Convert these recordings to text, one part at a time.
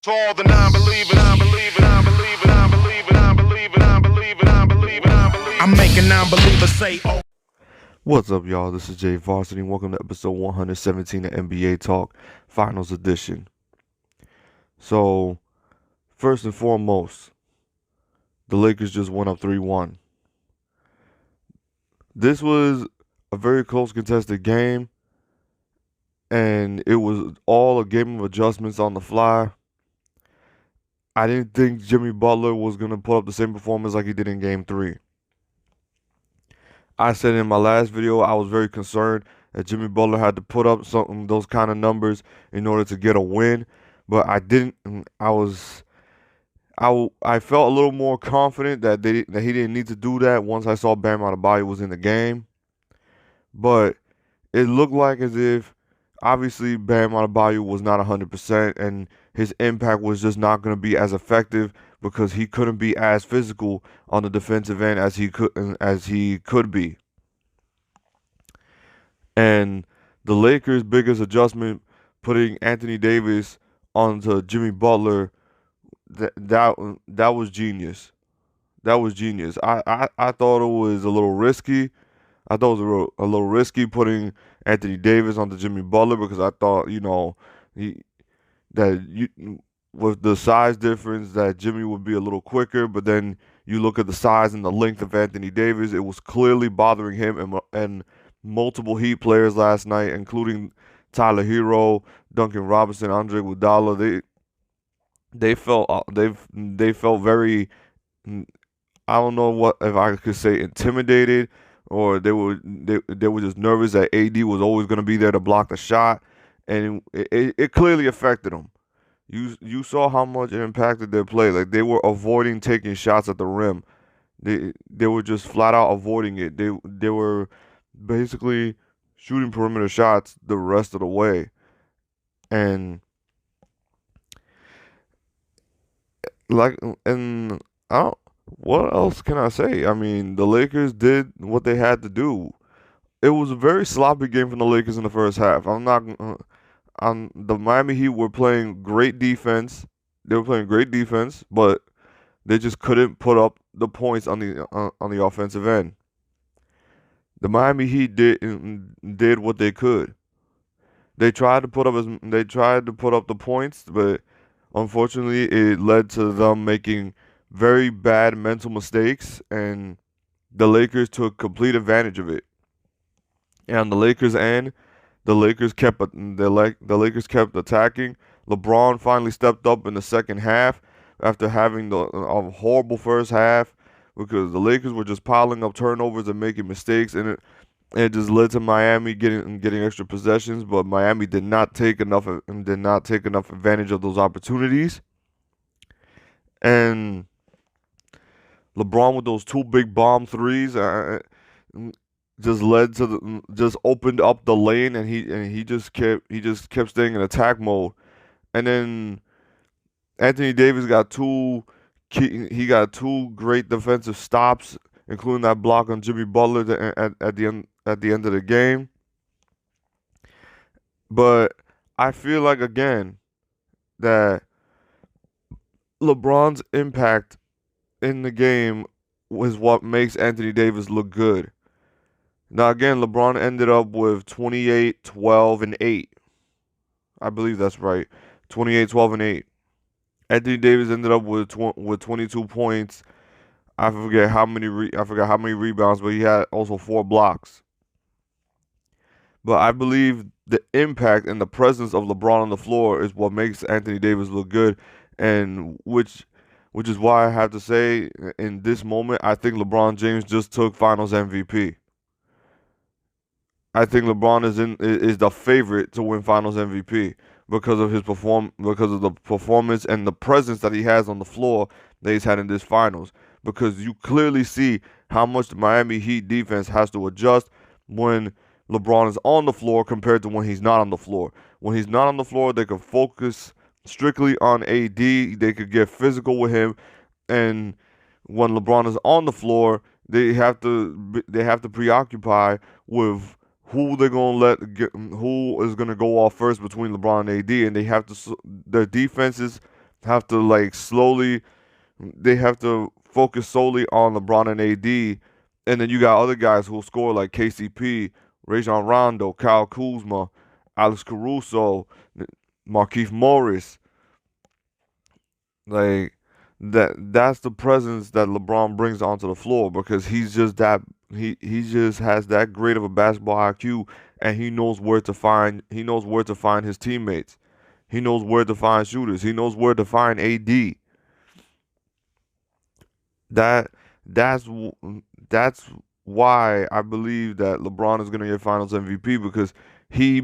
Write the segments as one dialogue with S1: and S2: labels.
S1: To all the non-believers, non-believers, non-believers, non-believers, non-believers, non-believers, non-believers, non-believers. I'm making non-believers say, oh.
S2: What's up, y'all? This is Jay Varsity. Welcome to episode 117 of NBA Talk, Finals Edition. So, first and foremost, the Lakers just went up 3-1. This was a very close contested game, and it was all a game of adjustments on the fly. I didn't think Jimmy Butler was going to put up the same performance like he did in Game 3. I said in my last video I was very concerned that Jimmy Butler had to put up those kind of numbers in order to get a win, but I didn't. I felt a little more confident that he didn't need to do that once I saw Bam Adebayo was in the game. But it looked like as if obviously Bam Adebayo was not 100% and his impact was just not going to be as effective because he couldn't be as physical on the defensive end as he could be. And the Lakers' biggest adjustment, putting Anthony Davis onto Jimmy Butler, that was genius. That was genius. I thought it was a little risky. I thought it was a little risky putting Anthony Davis onto Jimmy Butler because I thought, with the size difference that Jimmy would be a little quicker, but then you look at the size and the length of Anthony Davis, it was clearly bothering him and multiple Heat players last night, including Tyler Hero, Duncan Robinson, Andre Iguodala. They felt very, I don't know what if I could say intimidated, or they were just nervous that AD was always going to be there to block the shot, and it clearly affected them. You saw how much it impacted their play. Like, they were avoiding taking shots at the rim. They were just flat out avoiding it. They were basically shooting perimeter shots the rest of the way. And and I don't, what else can I say? I mean, the Lakers did what they had to do. It was a very sloppy game from the Lakers in the first half. The Miami Heat were playing great defense. They were playing great defense, but they just couldn't put up the points on the offensive end. The Miami Heat did what they could. They tried to put up the points, but unfortunately, it led to them making very bad mental mistakes, and the Lakers took complete advantage of it. And on the Lakers' end, the Lakers kept attacking. LeBron finally stepped up in the second half after having a horrible first half because the Lakers were just piling up turnovers and making mistakes, and it just led to Miami getting extra possessions. But Miami did not take enough advantage of those opportunities. And LeBron with those two big bomb threes just opened up the lane, and he just kept staying in attack mode. And then Anthony Davis got two great defensive stops, including that block on Jimmy Butler at the end of the game. But I feel like, again, that LeBron's impact in the game was what makes Anthony Davis look good. Now, again, LeBron ended up with 28, 12, and 8. I believe that's right. 28, 12, and 8. Anthony Davis ended up with 22 points. I forget how many rebounds, but he had also 4 blocks. But I believe the impact and the presence of LeBron on the floor is what makes Anthony Davis look good, and which is why I have to say, in this moment, I think LeBron James just took Finals MVP. I think LeBron is the favorite to win Finals MVP because of the performance and the presence that he has on the floor that he's had in this Finals. Because you clearly see how much the Miami Heat defense has to adjust when LeBron is on the floor compared to when he's not on the floor. When he's not on the floor, they can focus strictly on AD. They could get physical with him, and when LeBron is on the floor, they have to preoccupy with who is going to go off first between LeBron and AD, and their defenses have to like slowly. They have to focus solely on LeBron and AD, and then you got other guys who'll score like KCP, Rajon Rondo, Kyle Kuzma, Alex Caruso, Markieff Morris. Like that's the presence that LeBron brings onto the floor because he's just that he just has that great of a basketball IQ, and he knows where to find his teammates. He knows where to find shooters. He knows where to find AD. That that's that's why I believe that LeBron is going to get Finals MVP because he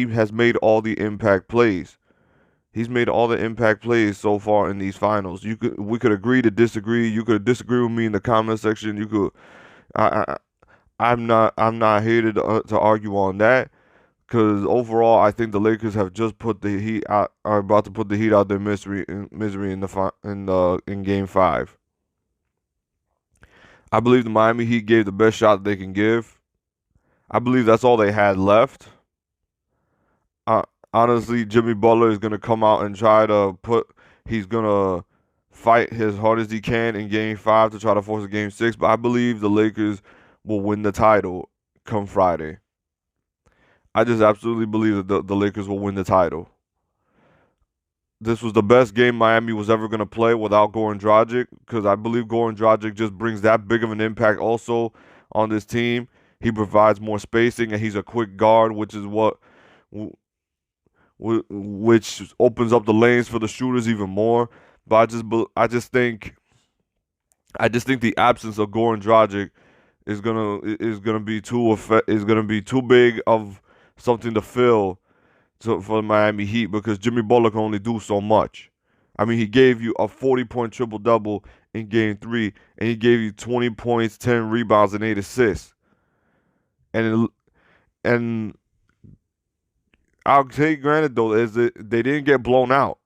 S2: has made all the impact plays. He's made all the impact plays so far in these finals. We could agree to disagree. You could disagree with me in the comment section. You could I, I'm not here to argue on that because overall I think the Lakers have just put the Heat out are about to put the Heat out their misery in Game 5. I believe the Miami Heat gave the best shot they can give. I believe that's all they had left. Honestly, Jimmy Butler is going to come out and he's going to fight as hard as he can in Game 5 to try to force a Game 6. But I believe the Lakers will win the title come Friday. I just absolutely believe that the Lakers will win the title. This was the best game Miami was ever going to play without Goran Dragic because I believe Goran Dragic just brings that big of an impact also on this team. He provides more spacing and he's a quick guard, which opens up the lanes for the shooters even more. But I just think the absence of Goran Dragic is gonna be too big of something to fill for the Miami Heat because Jimmy Butler can only do so much. I mean, he gave you a 40-point triple-double in Game 3, and he gave you 20 points, 10 rebounds, and 8 assists. And I'll take granted though is that they didn't get blown out.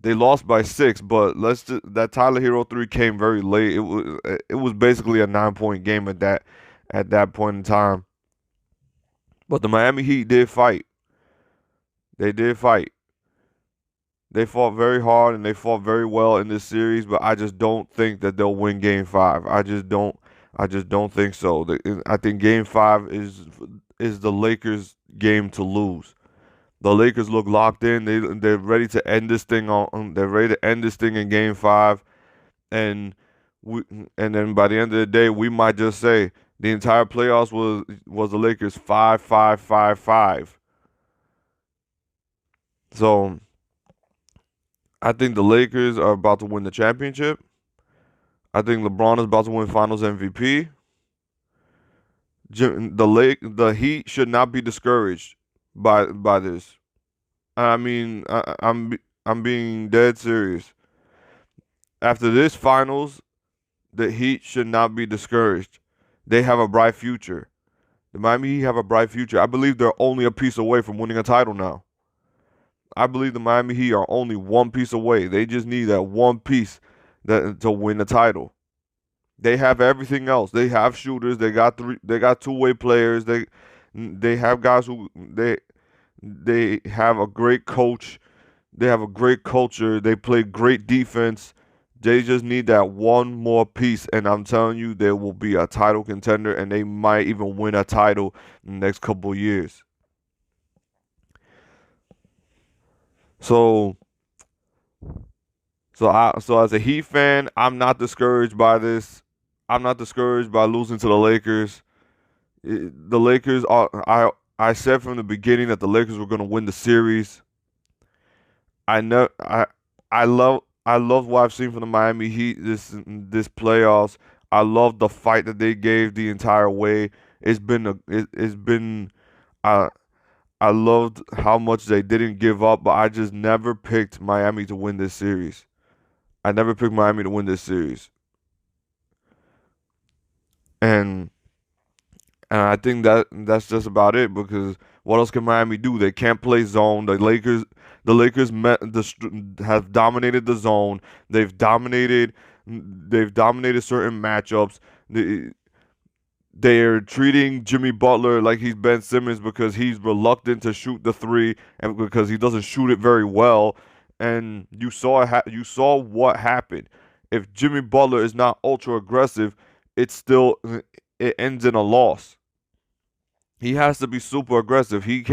S2: They lost by 6, but that Tyler Hero 3 came very late. It was basically a 9-point game at that point in time. But the Miami Heat did fight. They did fight. They fought very hard and they fought very well in this series, but I just don't think that they'll win Game 5. I just don't think so. I think Game 5 is the Lakers' game to lose. The Lakers look locked in. They're ready to end this thing They're ready to end this thing in Game 5, and then by the end of the day, we might just say the entire playoffs was the Lakers 5-5-5-5. So I think the Lakers are about to win the championship. I think LeBron is about to win Finals MVP. The Heat should not be discouraged by this. I mean, I'm being dead serious. After this finals, the Heat should not be discouraged. They have a bright future. The Miami Heat have a bright future. I believe they're only a piece away from winning a title now. I believe the Miami Heat are only one piece away. They just need that one piece to win the title. They have everything else. They have shooters. They got two-way players. They have guys who they have a great coach. They have a great culture. They play great defense. They just need that one more piece, and I'm telling you, there will be a title contender, and they might even win a title in the next couple of years. So as a Heat fan, I'm not discouraged by this. I'm not discouraged by losing to the Lakers. The Lakers are. I said from the beginning that the Lakers were going to win the series. I love what I've seen from the Miami Heat this playoffs. I love the fight that they gave the entire way. I loved how much they didn't give up, but I just never picked Miami to win this series. I never picked Miami to win this series. And I think that's just about it because what else can Miami do? They can't play zone. The Lakers have dominated the zone. They've dominated certain matchups. They're treating Jimmy Butler like he's Ben Simmons because he's reluctant to shoot the three and because he doesn't shoot it very well. and you saw what happened. If Jimmy Butler is not ultra aggressive, it ends in a loss. He has to be super aggressive. He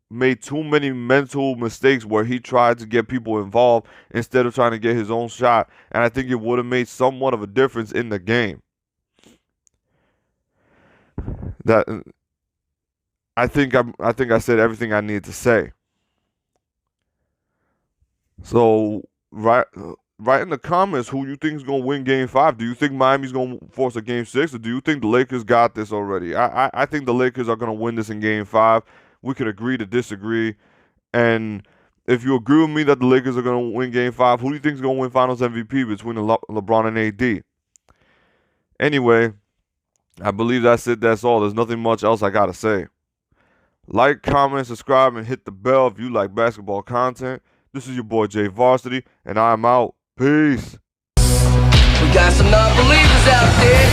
S2: made too many mental mistakes where he tried to get people involved instead of trying to get his own shot, and I think it would have made somewhat of a difference in the game. That I think I said everything I needed to say. So write in the comments who you think is gonna win Game 5. Do you think Miami's gonna force a Game 6, or do you think the Lakers got this already? I think the Lakers are gonna win this in Game 5. We could agree to disagree, and if you agree with me that the Lakers are gonna win Game 5, who do you think is gonna win Finals MVP between LeBron and AD? Anyway, I believe that's it. That's all. There's nothing much else I gotta say. Like, comment, subscribe, and hit the bell if you like basketball content. This is your boy Jay Varsity, and I'm out. Peace.
S3: We got some non-believers out there.